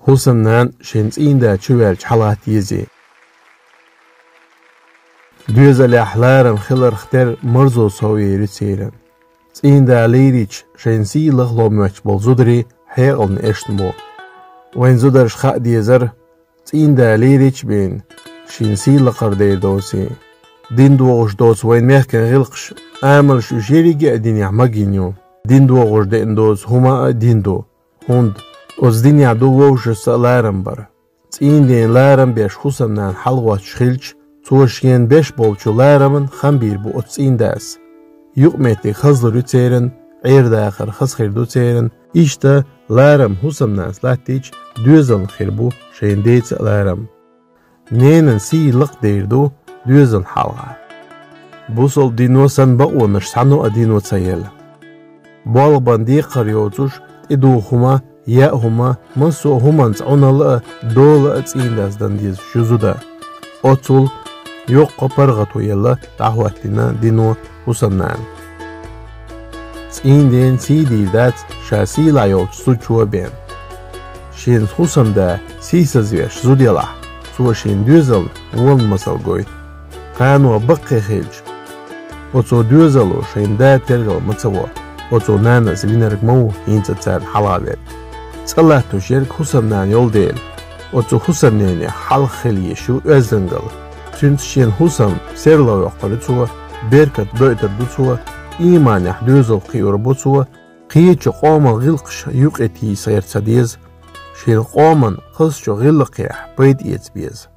Hussamnan şens inde çüvelç halat yezi. Düzeli ahlaram khilar khter marzo sawiri seyren. Inde liriç şensi laglomeç bolzudri heqaln eştmo. Wen zudar şqa diyezer inde liriç bin şensi laqarde dosi. Din doğuş dos wen mehken gilqş amal şu jerige din yahmaginyo. Din doğuş de dos huma dindo. Hund oz din ya doğuş salaram bar. Inde laram beş Hussamnan halwat şkhilç Soğuşken 5 bolçularımın ham bir bu 30 indes. Yukmeti hızlı rütserin, dağır hız khirdu tserin, işte laram Hussamnan slatiç düzün khirbu şeyindeyse laram. Nenin siylik derdu düzün halga. Bu sol dinosan bağlamış sanu adino tsayel. Bol bandi qaryotuş edu huma ya huma maso human tsunalı dolu 30 indesden diz juzuda. Otul yok qapargatu yalla da'watina dino Hussamnan. Inden sididat şasi layot suçu ben. Şin Hussamda sisazveş zudela. Suşin düzel won masal goy. Qanu baqi khilj. Oto düzelo şinda tergal matsawo. Oto nana zvinerk mu inta tsar halavet. Salatu şerk Hussamnan yol değil. Oto Hussamnani hal khiliye şu özengal. Çünkü şen Hussam serlav yoqqarı çuva, berkat döyter du çuva, imanah düzel qiyur bu çuva, qiyçı qoman gilqş yuq eti sayır sadiyaz, şen qoman qızçı gilqiyah bayt yetbiyiz.